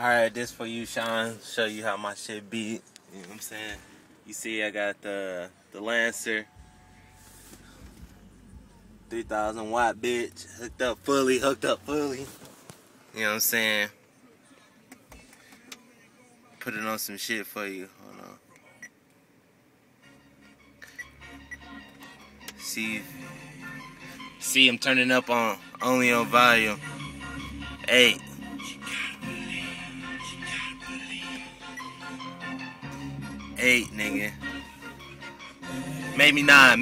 Alright, this for you, Sean. Show you how my shit beat. You know what I'm saying? You see I got the Lancer 3000 watt bitch hooked up fully. You know what I'm saying? Put it on some shit for you. Hold on. See I'm turning up on only on volume 8. Nigga. Maybe 9.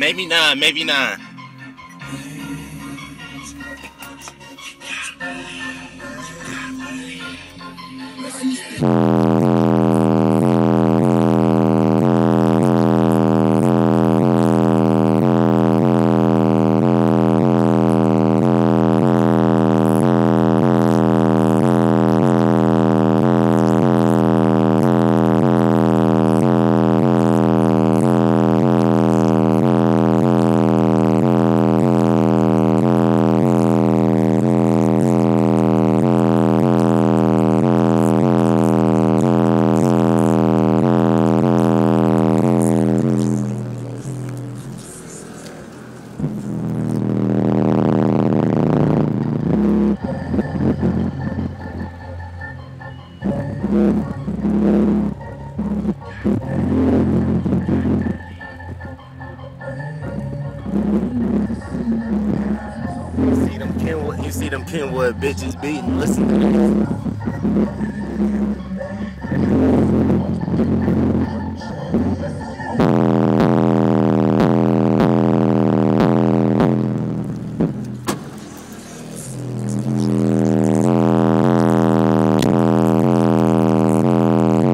You see them keenwood bitches beating. Listen to this.